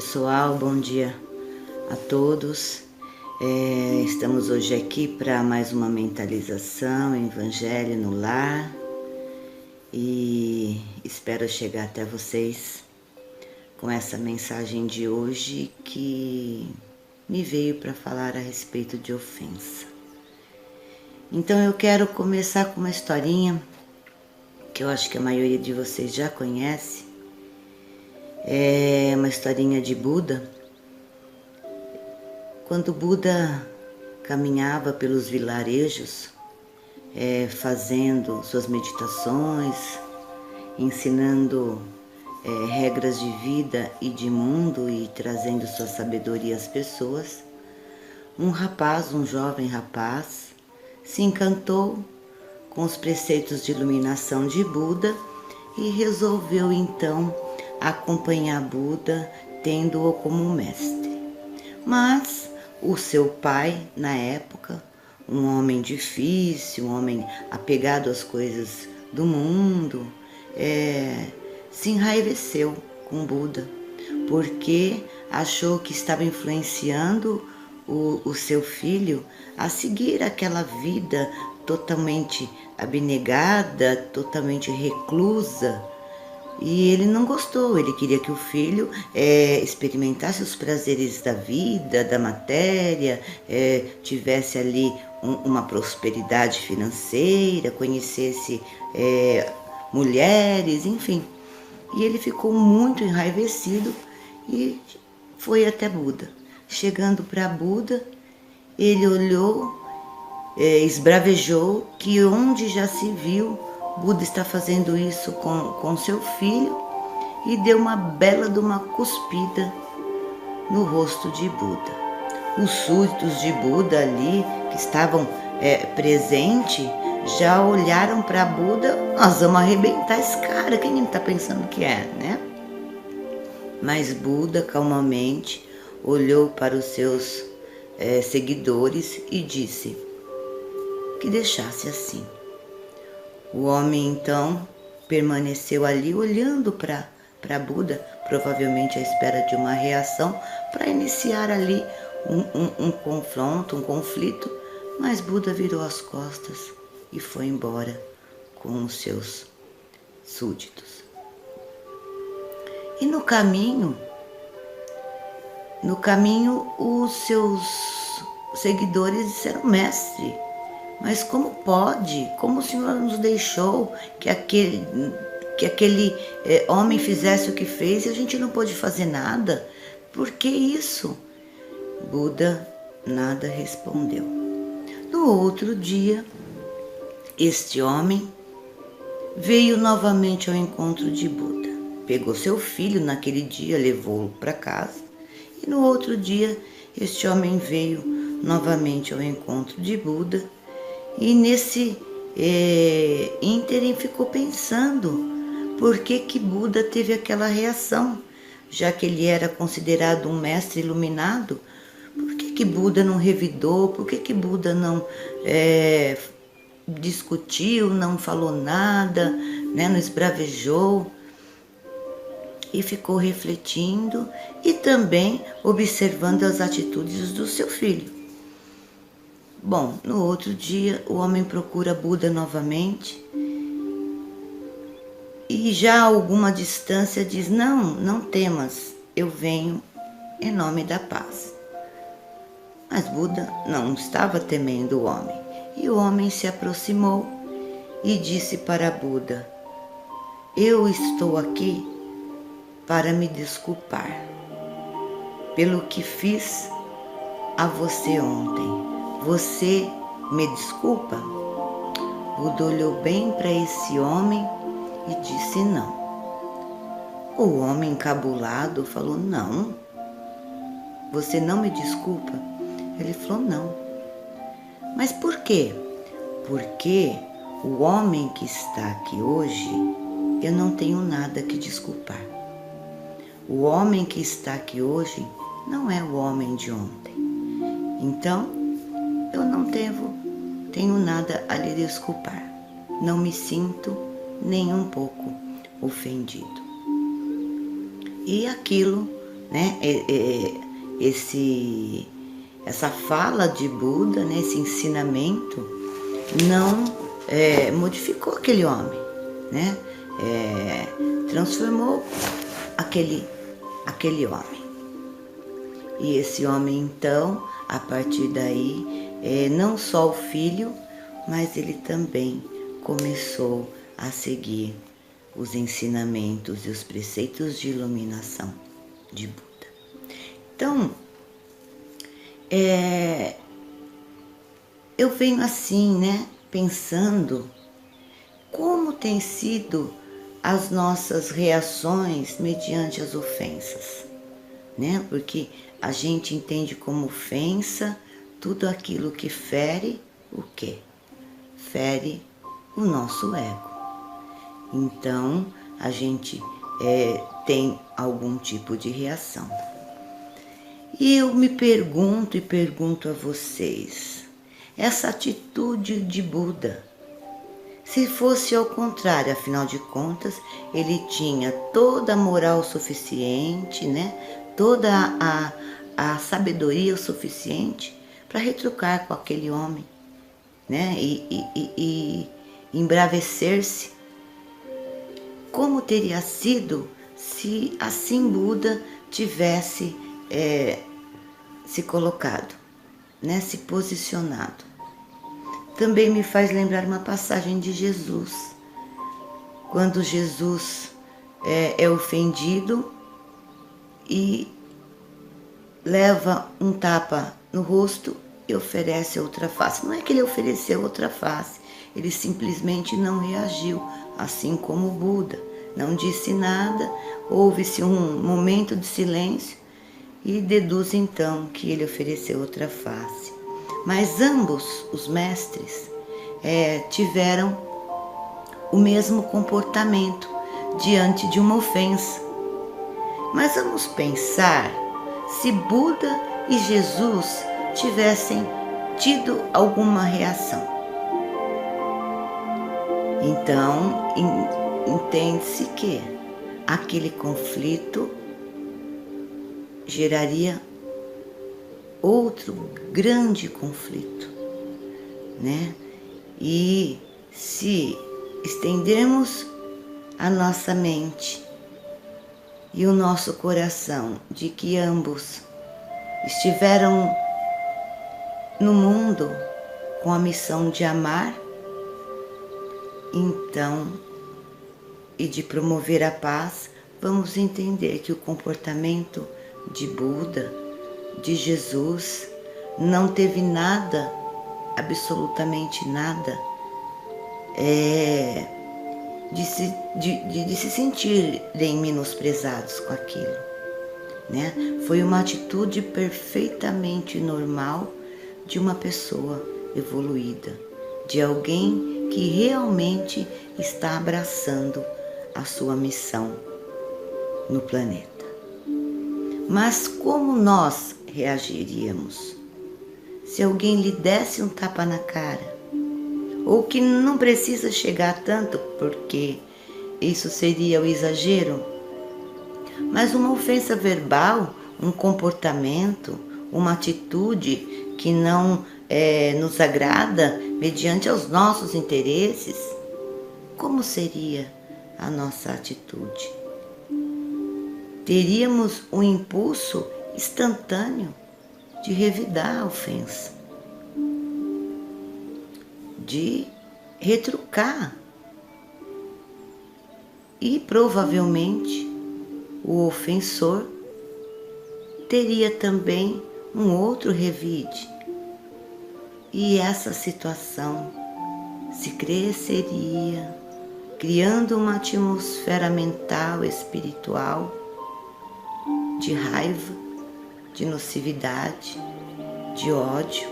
pessoal, bom dia a todos. Estamos hoje aqui para mais uma mentalização, Evangelho no Lar, e espero chegar até vocês com essa mensagem de hoje que me veio para falar a respeito de ofensa. Então eu quero começar com uma historinha que eu acho que a maioria de vocês já conhece. É uma historinha de Buda. Quando Buda caminhava pelos vilarejos, fazendo suas meditações, ensinando regras de vida e de mundo e trazendo sua sabedoria às pessoas, um jovem rapaz, se encantou com os preceitos de iluminação de Buda e resolveu então acompanhar Buda, tendo-o como mestre. Mas o seu pai, na época, um homem difícil, um homem apegado às coisas do mundo, se enraiveceu com Buda, porque achou que estava influenciando o seu filho a seguir aquela vida totalmente abnegada, totalmente reclusa. E ele não gostou, ele queria que o filho experimentasse os prazeres da vida, da matéria, tivesse ali uma prosperidade financeira, conhecesse mulheres, enfim. E ele ficou muito enraivecido e foi até Buda. Chegando para Buda, ele olhou, esbravejou que onde já se viu Buda está fazendo isso com seu filho, e deu uma bela de uma cuspida no rosto de Buda. Os súditos de Buda ali, que estavam presentes, já olharam para Buda: nós vamos arrebentar esse cara, quem ele está pensando que é, né? Mas Buda calmamente olhou para os seus seguidores e disse que deixasse assim. O homem então permaneceu ali olhando para Buda, provavelmente à espera de uma reação para iniciar ali um confronto, um conflito, mas Buda virou as costas e foi embora com os seus súditos. E no caminho os seus seguidores disseram: mestre, mas como pode? Como o Senhor nos deixou que aquele homem fizesse o que fez e a gente não pôde fazer nada? Por que isso? Buda nada respondeu. No outro dia, este homem veio novamente ao encontro de Buda. Pegou seu filho naquele dia, levou-o para casa. E no outro dia, este homem veio novamente ao encontro de Buda. E nesse ínterim ficou pensando por que Buda teve aquela reação, já que ele era considerado um mestre iluminado. Por que Buda não revidou? Por que Buda não discutiu, não falou nada, né? Não esbravejou? E ficou refletindo e também observando as atitudes do seu filho. Bom, no outro dia o homem procura Buda novamente e já a alguma distância diz: não temas, eu venho em nome da paz. Mas Buda não estava temendo o homem, e o homem se aproximou e disse para Buda: eu estou aqui para me desculpar pelo que fiz a você ontem. Você me desculpa? Buda olhou bem para esse homem e disse: não. O homem encabulado falou: não, você não me desculpa? Ele falou: não. Mas por quê? Porque o homem que está aqui hoje, eu não tenho nada que desculpar. O homem que está aqui hoje não é o homem de ontem. Então, eu não tenho nada a lhe desculpar. Não me sinto nem um pouco ofendido. E aquilo né? Essa fala de Buda, né? Esse ensinamento não modificou aquele homem, né? Transformou aquele homem. E esse homem, então, a partir daí, não só o filho, mas ele também começou a seguir os ensinamentos e os preceitos de iluminação de Buda. Então, eu venho assim, né, pensando como tem sido as nossas reações mediante as ofensas, né? Porque a gente entende como ofensa tudo aquilo que fere o quê? Fere o nosso ego. Então, a gente tem algum tipo de reação. E eu me pergunto e pergunto a vocês, essa atitude de Buda, se fosse ao contrário, afinal de contas, ele tinha toda a moral suficiente, né? Toda a sabedoria o suficiente para retrucar com aquele homem, né? E embravecer-se. Como teria sido se assim Buda tivesse se colocado, né? Se posicionado? Também me faz lembrar uma passagem de Jesus, quando Jesus é ofendido e leva um tapa no rosto e oferece outra face. Não é que ele ofereceu outra face, ele simplesmente não reagiu, assim como o Buda. Não disse nada, houve-se um momento de silêncio e deduz então que ele ofereceu outra face. Mas ambos os mestres tiveram o mesmo comportamento diante de uma ofensa. Mas vamos pensar se Buda e Jesus tivessem tido alguma reação. Então, entende-se que aquele conflito geraria outro grande conflito, né? E se estendermos a nossa mente e o nosso coração de que ambos estiveram no mundo com a missão de amar, então, e de promover a paz, vamos entender que o comportamento de Buda, de Jesus, não teve nada, absolutamente nada, de se sentirem menosprezados com aquilo, né? Foi uma atitude perfeitamente normal de uma pessoa evoluída, de alguém que realmente está abraçando a sua missão no planeta. Mas como nós reagiríamos se alguém lhe desse um tapa na cara? Ou que não precisa chegar tanto, porque isso seria o exagero, mas uma ofensa verbal, um comportamento, uma atitude que não nos agrada mediante aos nossos interesses, como seria a nossa atitude? Teríamos um impulso instantâneo de revidar a ofensa, de retrucar, e provavelmente o ofensor teria também um outro revide, e essa situação se cresceria, criando uma atmosfera mental, espiritual, de raiva, de nocividade, de ódio.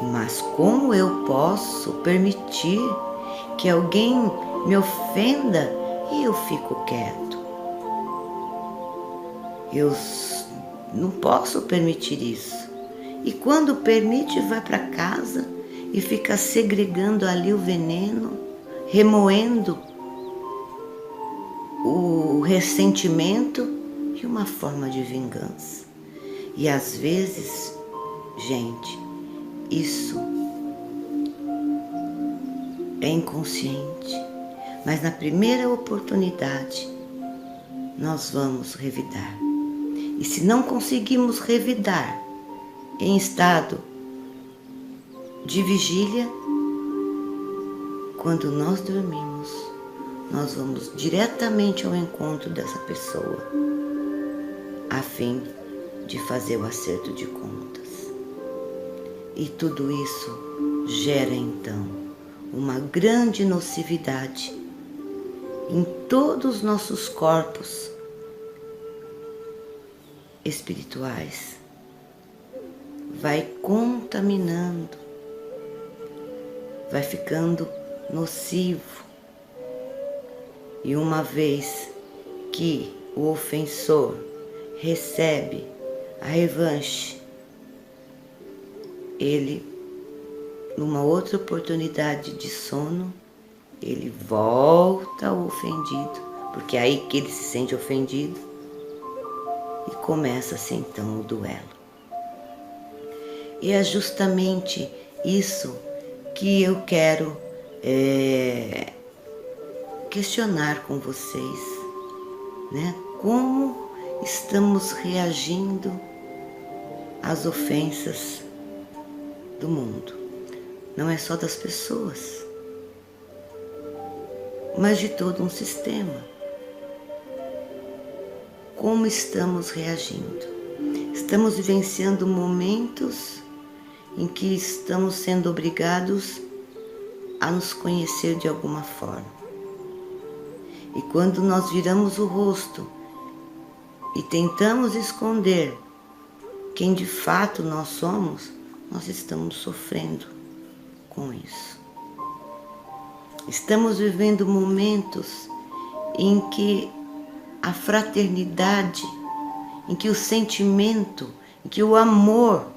Mas como eu posso permitir que alguém me ofenda e eu fico quieto? Eu não posso permitir isso. E quando permite, vai para casa e fica segregando ali o veneno, remoendo o ressentimento e que uma forma de vingança. E às vezes, gente, isso é inconsciente, mas na primeira oportunidade nós vamos revidar. E se não conseguimos revidar em estado de vigília, quando nós dormimos, nós vamos diretamente ao encontro dessa pessoa, a fim de fazer o acerto de contas. E tudo isso gera então uma grande nocividade em todos os nossos corpos espirituais. Vai contaminando, vai ficando nocivo. E uma vez que o ofensor recebe a revanche, ele, numa outra oportunidade de sono, ele volta ao ofendido, porque é aí que ele se sente ofendido, e começa-se então o duelo. E é justamente isso que eu quero questionar com vocês, né? Como estamos reagindo às ofensas do mundo. Não é só das pessoas, mas de todo um sistema. Como estamos reagindo? Estamos vivenciando momentos em que estamos sendo obrigados a nos conhecer de alguma forma. E quando nós viramos o rosto e tentamos esconder quem de fato nós somos, nós estamos sofrendo com isso. Estamos vivendo momentos em que a fraternidade, em que o sentimento, em que o amor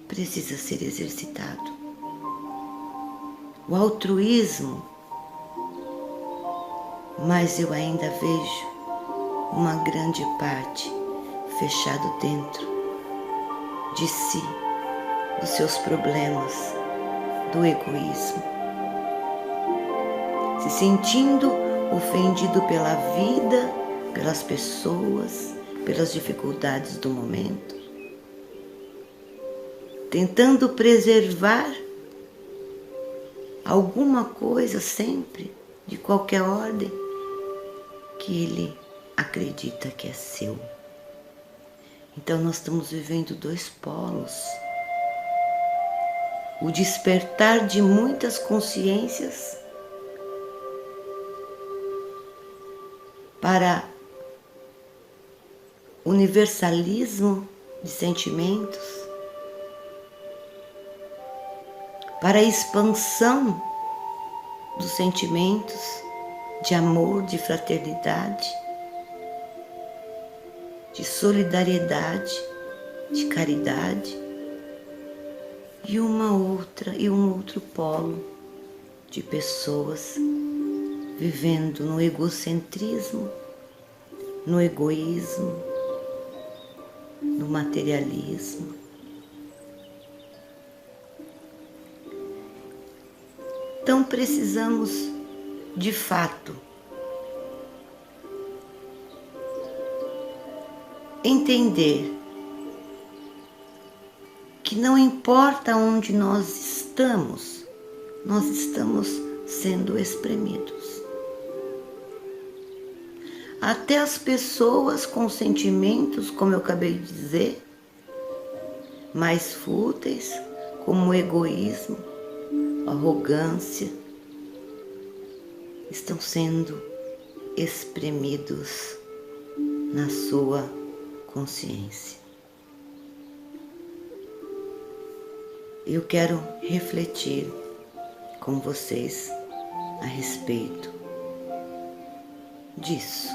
precisa ser exercitado. O altruísmo, mas eu ainda vejo uma grande parte fechado dentro de si, dos seus problemas, do egoísmo, se sentindo ofendido pela vida, pelas pessoas, pelas dificuldades do momento, tentando preservar alguma coisa sempre, de qualquer ordem, que ele acredita que é seu. Então nós estamos vivendo dois polos. O despertar de muitas consciências para universalismo de sentimentos, para a expansão dos sentimentos de amor, de fraternidade, de solidariedade, de caridade, e um outro polo de pessoas vivendo no egocentrismo, no egoísmo, no materialismo. Então precisamos, de fato, entender que não importa onde nós estamos sendo espremidos. Até as pessoas com sentimentos, como eu acabei de dizer, mais fúteis, como o egoísmo, a arrogância, estão sendo espremidos na sua consciência. Eu quero refletir com vocês a respeito disso,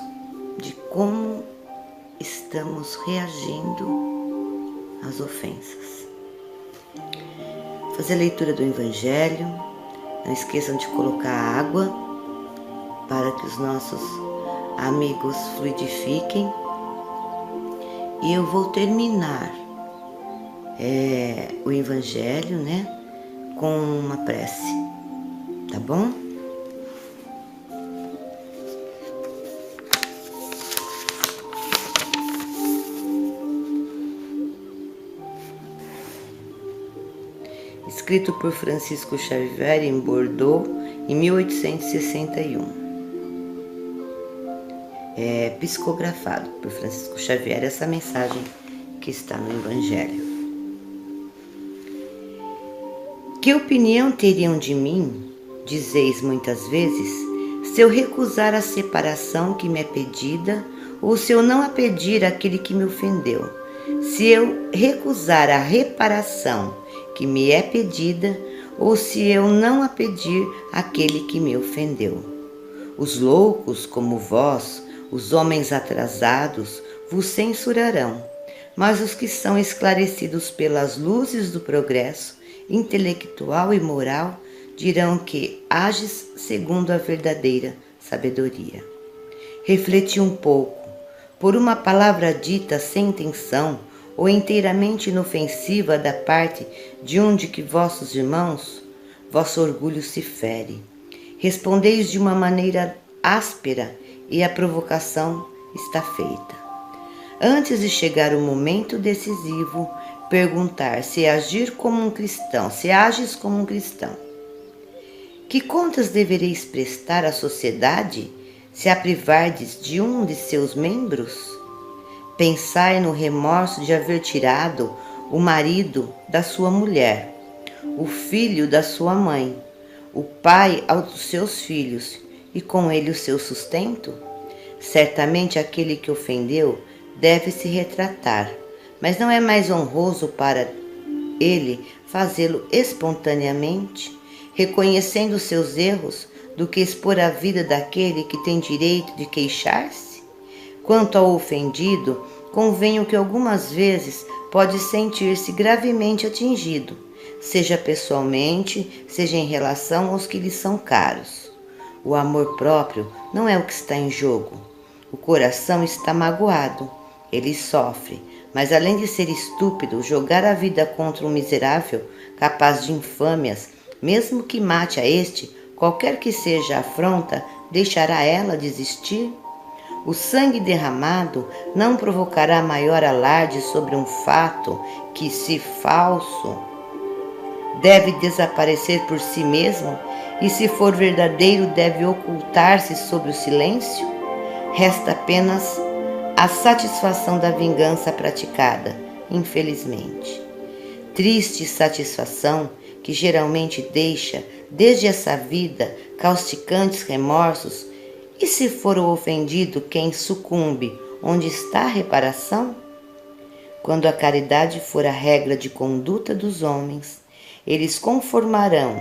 de como estamos reagindo às ofensas. Fazer a leitura do Evangelho, não esqueçam de colocar água para que os nossos amigos fluidifiquem E eu vou terminar o Evangelho, né, com uma prece, tá bom? Escrito por Francisco Xavier em Bordeaux, em 1861. Psicografado por Francisco Xavier, essa mensagem que está no Evangelho. Que opinião teriam de mim, dizeis muitas vezes, se eu recusar a separação que me é pedida, ou se eu não a pedir àquele que me ofendeu? Se eu recusar a reparação que me é pedida, ou se eu não a pedir àquele que me ofendeu? Os loucos, como vós, os homens atrasados, vos censurarão, mas os que são esclarecidos pelas luzes do progresso intelectual e moral dirão que ages segundo a verdadeira sabedoria. Refleti um pouco. Por uma palavra dita sem intenção ou inteiramente inofensiva da parte de um de que vossos irmãos, vosso orgulho se fere. Respondeis de uma maneira áspera e a provocação está feita. Antes de chegar o momento decisivo, perguntar se ages como um cristão. Que contas devereis prestar à sociedade se a privardes de um de seus membros? Pensai no remorso de haver tirado o marido da sua mulher, o filho da sua mãe, o pai aos seus filhos e com ele o seu sustento? Certamente aquele que ofendeu deve se retratar, mas não é mais honroso para ele fazê-lo espontaneamente, reconhecendo seus erros, do que expor a vida daquele que tem direito de queixar-se? Quanto ao ofendido, convenho que algumas vezes pode sentir-se gravemente atingido, seja pessoalmente, seja em relação aos que lhe são caros. O amor próprio não é o que está em jogo. O coração está magoado, ele sofre, mas além de ser estúpido, jogar a vida contra um miserável, capaz de infâmias, mesmo que mate a este, qualquer que seja a afronta, deixará ela de existir? O sangue derramado não provocará maior alarde sobre um fato que, se falso, deve desaparecer por si mesmo, e se for verdadeiro deve ocultar-se sob o silêncio? Resta apenas a satisfação da vingança praticada, infelizmente. Triste satisfação que geralmente deixa, desde essa vida, causticantes remorsos. E se for o ofendido quem sucumbe, onde está a reparação? Quando a caridade for a regra de conduta dos homens, eles conformarão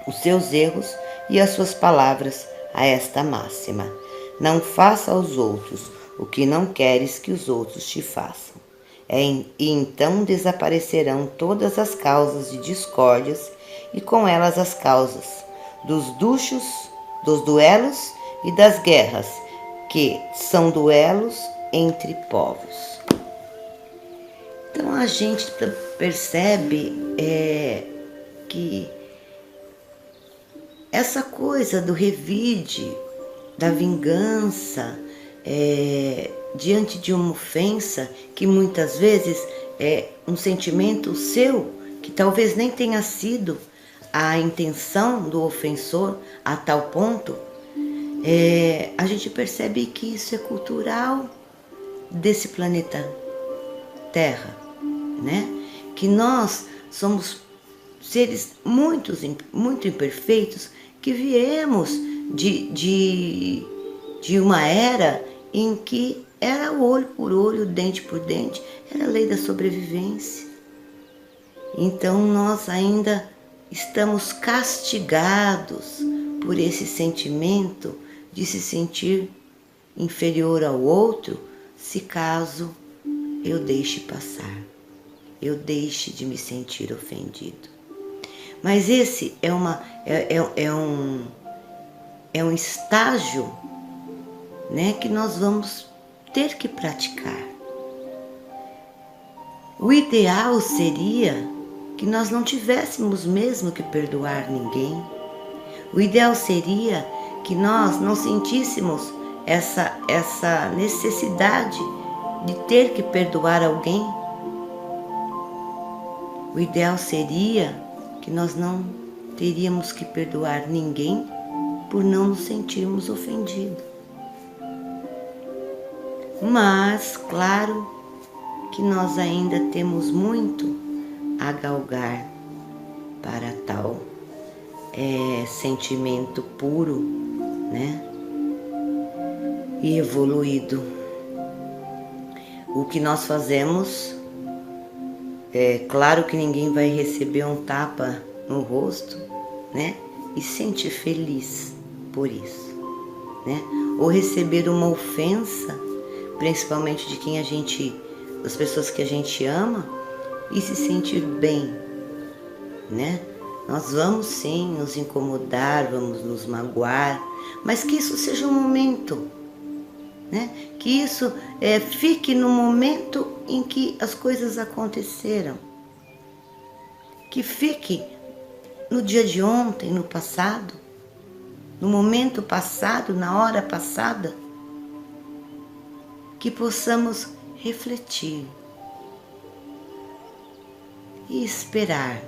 os seus erros e as suas palavras a esta máxima: não faça aos outros o que não queres que os outros te façam. E então desaparecerão todas as causas de discórdias e com elas as causas dos duelos e das guerras, que são duelos entre povos. Então a gente percebe que essa coisa do revide, da vingança, diante de uma ofensa que muitas vezes é um sentimento seu, que talvez nem tenha sido a intenção do ofensor a tal ponto, a gente percebe que isso é cultural desse planeta Terra, né? Que nós somos seres muito imperfeitos, que viemos de uma era em que era olho por olho, dente por dente, era a lei da sobrevivência. Então nós ainda estamos castigados por esse sentimento de se sentir inferior ao outro, se caso eu deixe passar, eu deixe de me sentir ofendido. Mas esse é um estágio, né, que nós vamos ter que praticar. O ideal seria que nós não tivéssemos mesmo que perdoar ninguém. O ideal seria que nós não sentíssemos essa necessidade de ter que perdoar alguém. O ideal seria que nós não teríamos que perdoar ninguém por não nos sentirmos ofendidos. Mas, claro, que nós ainda temos muito a galgar para tal sentimento puro, né? E evoluído. O que nós fazemos, claro que ninguém vai receber um tapa no rosto, né? E sentir feliz por isso, né? Ou receber uma ofensa, principalmente de quem das pessoas que a gente ama, e se sentir bem, né? Nós vamos sim nos incomodar, vamos nos magoar, mas que isso seja um momento, né? Que isso fique no momento em que as coisas aconteceram, que fique no dia de ontem, no passado, no momento passado, na hora passada, que possamos refletir e esperar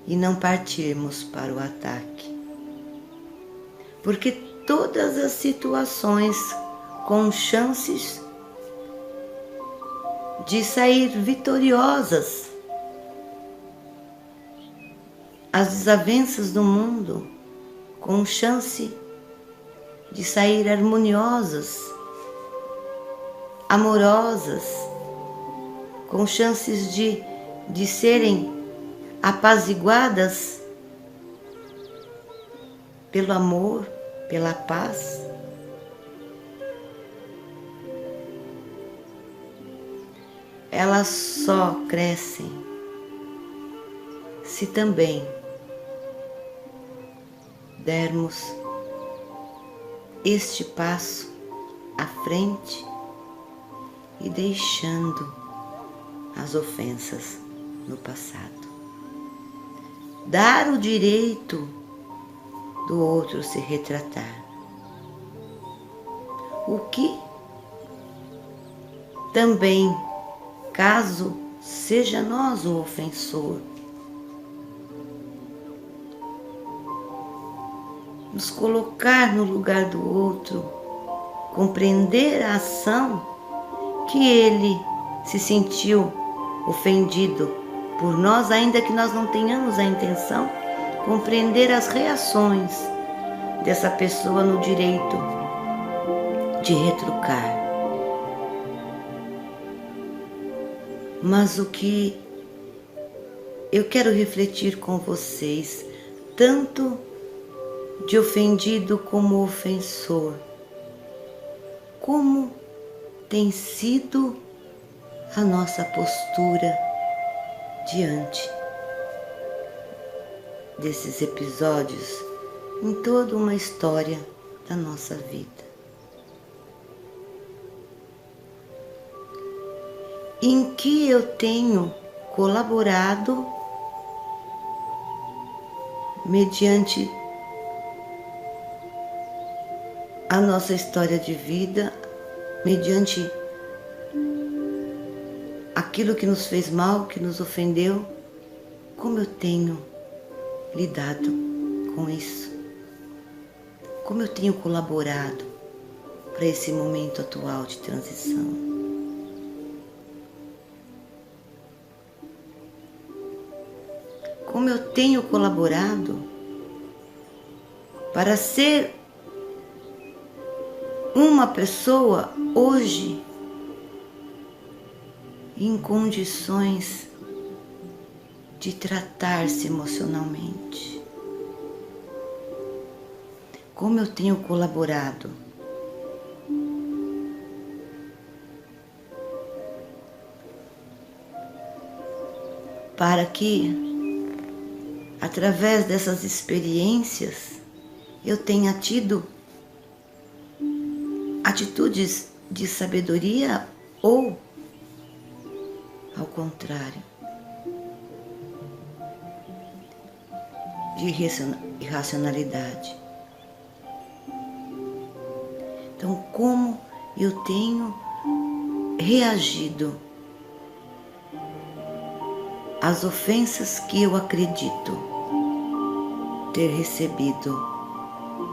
e não partirmos para o ataque, porque todas as situações com chances de sair vitoriosas, as desavenças do mundo com chance de sair harmoniosas, amorosas, com chances de serem apaziguadas pelo amor, pela paz. Elas só crescem se também dermos este passo à frente e deixando as ofensas no passado. Dar o direito do outro se retratar. O que também, caso seja nós o ofensor, nos colocar no lugar do outro, compreender a ação que ele se sentiu ofendido por nós, ainda que nós não tenhamos a intenção, compreender as reações dessa pessoa no direito de retrucar. Mas o que eu quero refletir com vocês, tanto de ofendido como ofensor, como tem sido a nossa postura diante desses episódios em toda uma história da nossa vida. Em que eu tenho colaborado mediante a nossa história de vida, mediante aquilo que nos fez mal, que nos ofendeu, como eu tenho lidado com isso? Como eu tenho colaborado para esse momento atual de transição? Como eu tenho colaborado para ser uma pessoa hoje em condições de tratar-se emocionalmente? Como eu tenho colaborado para que, através dessas experiências, eu tenha tido atitudes de sabedoria ou, ao contrário, de irracionalidade. Então, como eu tenho reagido às ofensas que eu acredito ter recebido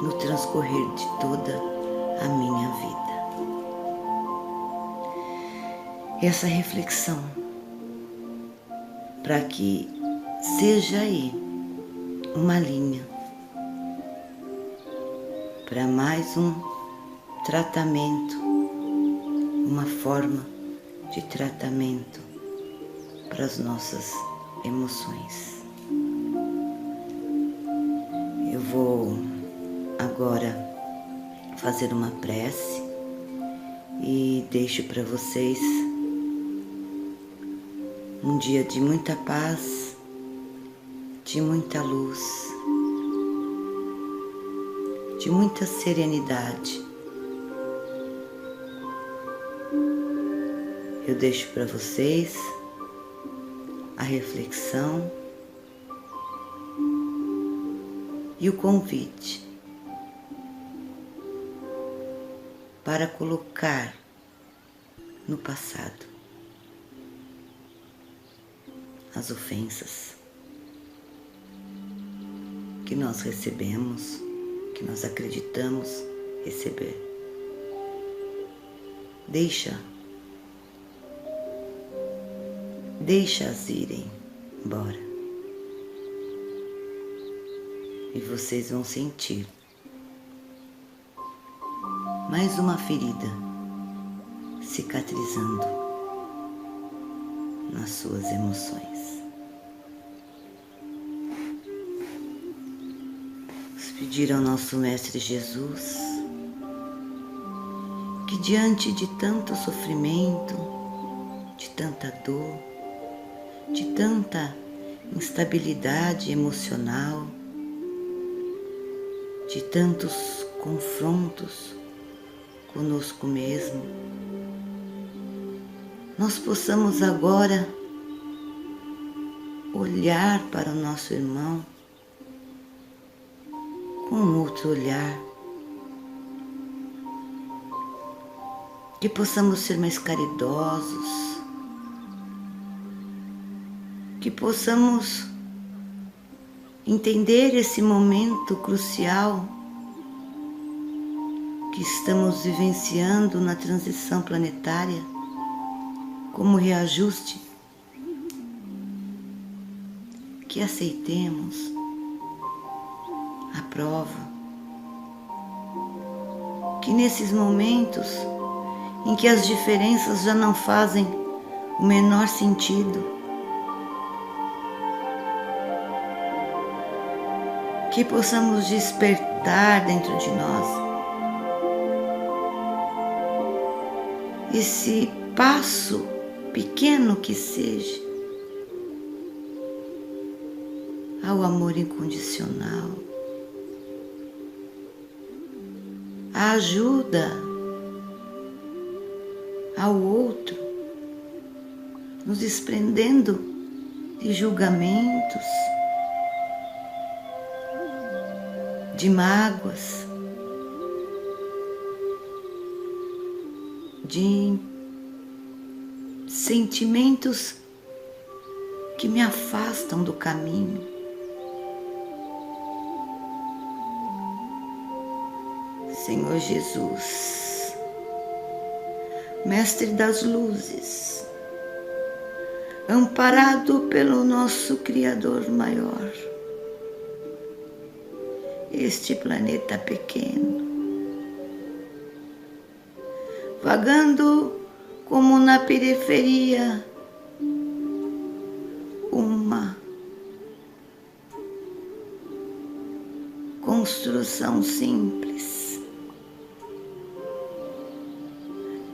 no transcorrer de toda a minha vida? Essa reflexão, para que seja aí uma linha para mais um tratamento, uma forma de tratamento para as nossas emoções. Eu vou agora fazer uma prece e deixo para vocês um dia de muita paz, de muita luz, de muita serenidade. Eu deixo para vocês a reflexão e o convite para colocar no passado as ofensas que nós recebemos, que nós acreditamos receber. Deixa-as irem embora. E vocês vão sentir mais uma ferida cicatrizando nas suas emoções. Vamos pedir ao nosso Mestre Jesus que, diante de tanto sofrimento, de tanta dor, de tanta instabilidade emocional, de tantos confrontos conosco mesmo, nós possamos agora olhar para o nosso irmão com um outro olhar, que possamos ser mais caridosos, que possamos entender esse momento crucial que estamos vivenciando na transição planetária como reajuste, que aceitemos a prova, que nesses momentos em que as diferenças já não fazem o menor sentido, que possamos despertar dentro de nós esse passo, pequeno que seja, ao amor incondicional, a ajuda ao outro, nos desprendendo de julgamentos, de mágoas, de sentimentos que me afastam do caminho. Senhor Jesus, Mestre das luzes, amparado pelo nosso Criador maior, este planeta pequeno, vagando como na periferia, uma construção simples,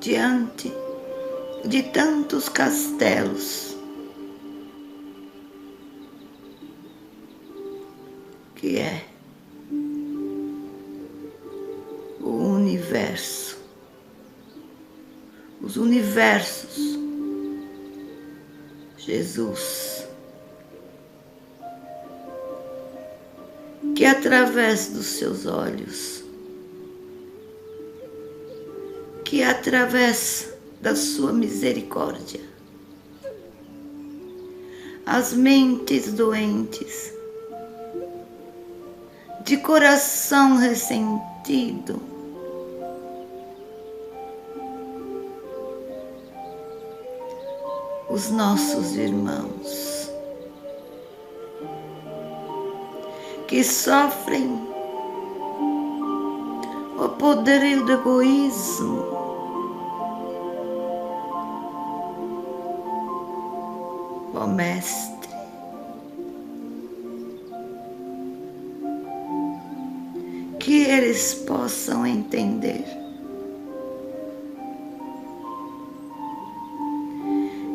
diante de tantos castelos que é o universo os universos. Jesus, que através dos seus olhos, que através da sua misericórdia, as mentes doentes, de coração ressentido, os nossos irmãos que sofrem o poderio do egoísmo, ó Mestre, que eles possam entender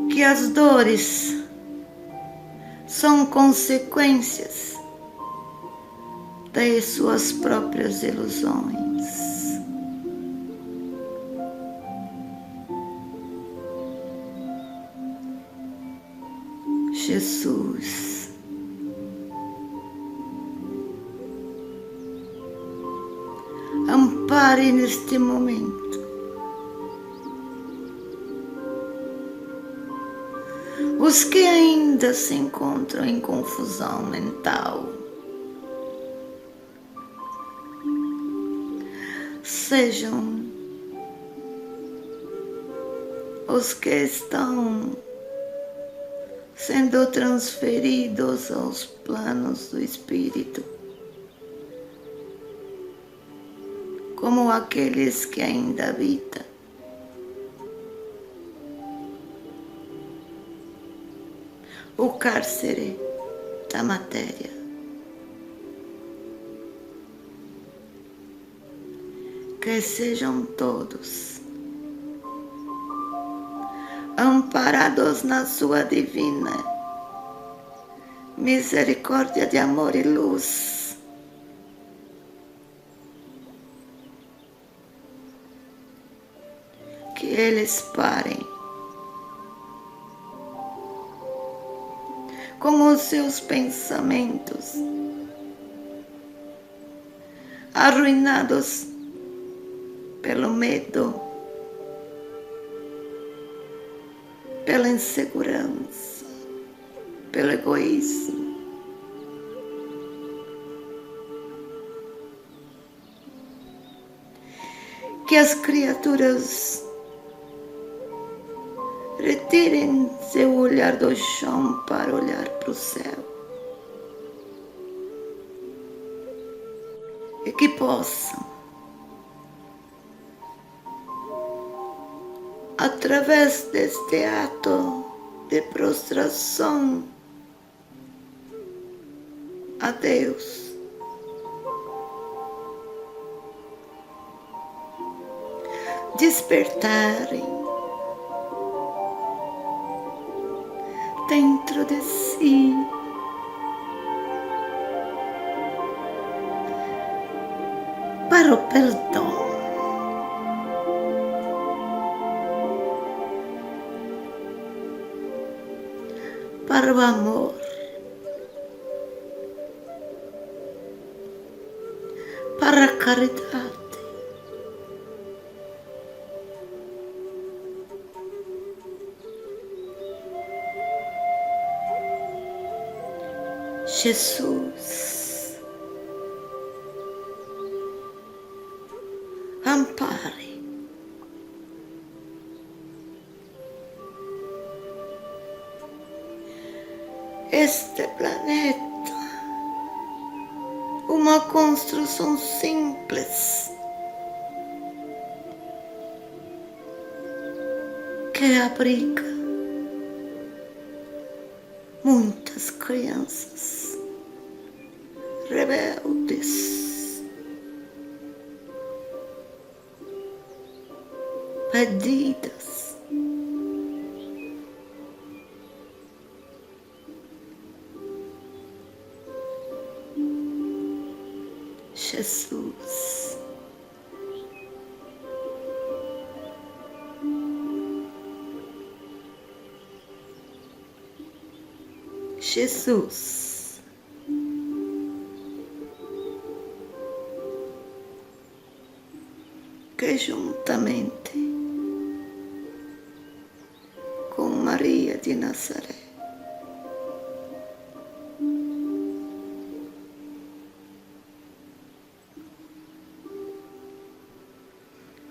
que as dores são consequências das suas próprias ilusões. Jesus, ampare neste momento os que ainda se encontram em confusão mental. Sejam os que estão sendo transferidos aos planos do Espírito, como aqueles que ainda habitam o cárcere da matéria. Que sejam todos amparados na sua divina misericórdia de amor e luz. Que eles parem com os seus pensamentos arruinados pelo medo, pela insegurança, pelo egoísmo. Que as criaturas retirem seu olhar do chão para olhar para o céu. E que possam, através deste ato de prostração a Deus, despertarem dentro de si para o perdão, para o amor, para a caridade. Jesus, ampare este planeta, uma construção simples que abriga muitas crianças rebeldes, perdidas, Jesus, Jesus, que juntamente com Maria de Nazaré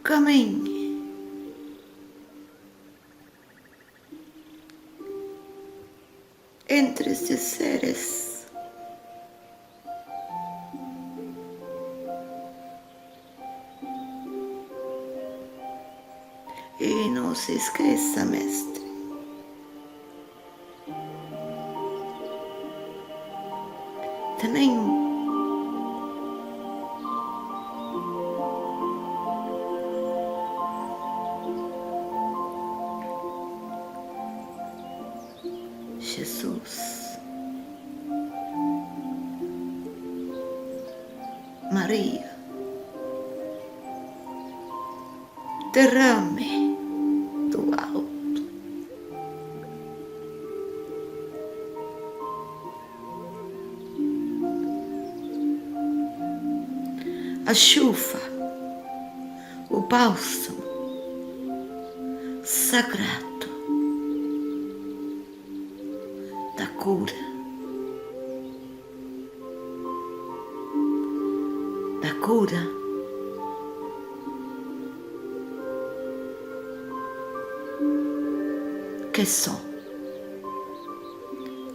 caminhe entre esses seres e não se esqueça, mestre, de nenhum Jesus, Maria, derrame do alto a chuva, o bálsamo sagrado da cura, que são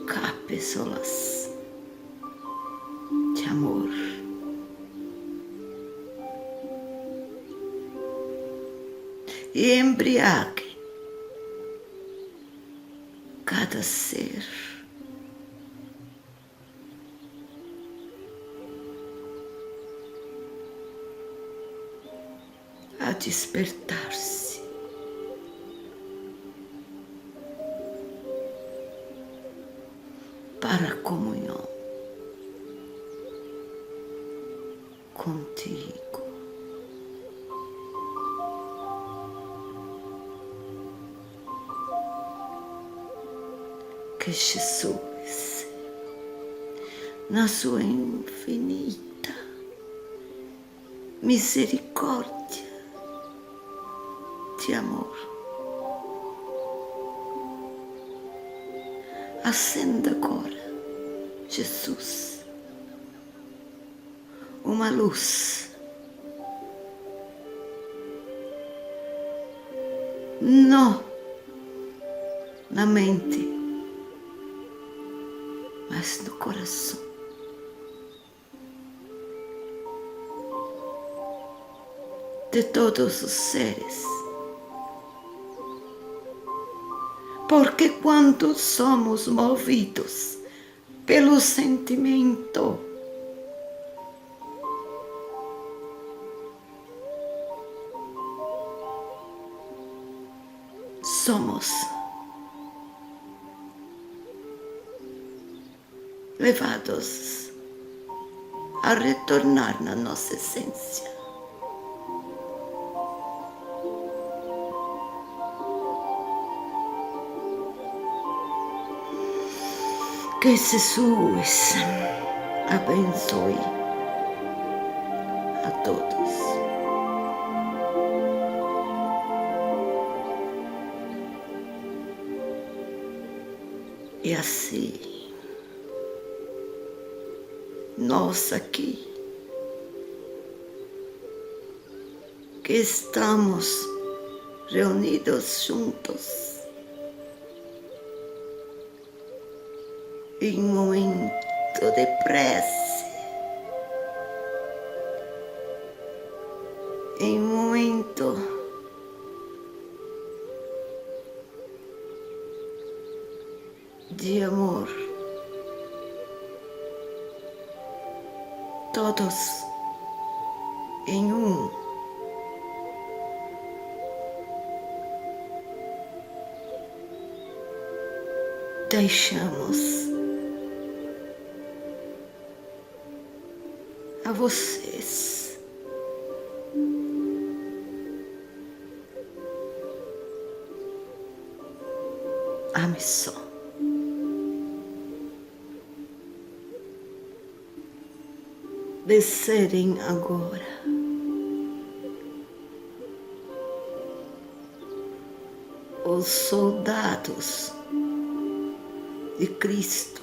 cápsulas de amor. E embriague cada ser a despertar-se para a comunhão contigo. Que Jesus, na sua infinita misericórdia de amor, acenda agora, Jesus, uma luz não na mente, mas no coração. De todos os seres. Porque quando somos movidos pelo sentimento, somos levados a retornar na nossa essência. Que Jesus abençoe a todos. E assim, nós aqui, que estamos reunidos juntos, em momento de prece, em momento de amor, todos em um. Deixamos a vocês a missão descerem agora. Os soldados de Cristo,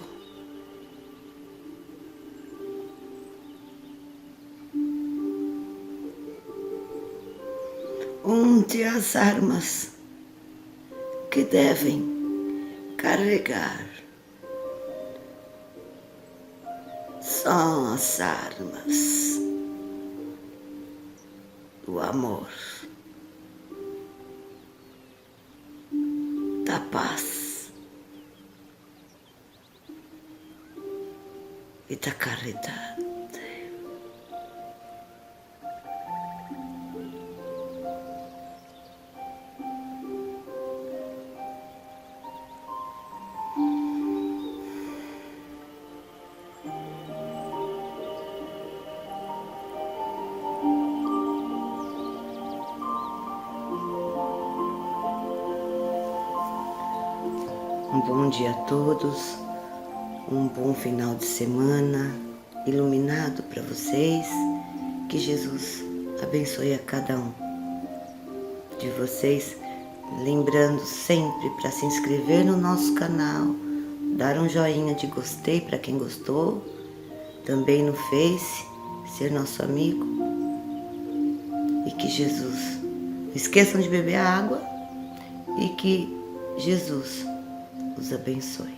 onde as armas que devem carregar são as armas do amor, da paz e da caridade. Um bom dia a todos, um bom final de semana iluminado para vocês. Que Jesus abençoe a cada um de vocês. Lembrando sempre para se inscrever no nosso canal, dar um joinha de gostei para quem gostou, também no Face, ser nosso amigo. E que Jesus, não esqueçam de beber água e que Jesus os abençoe.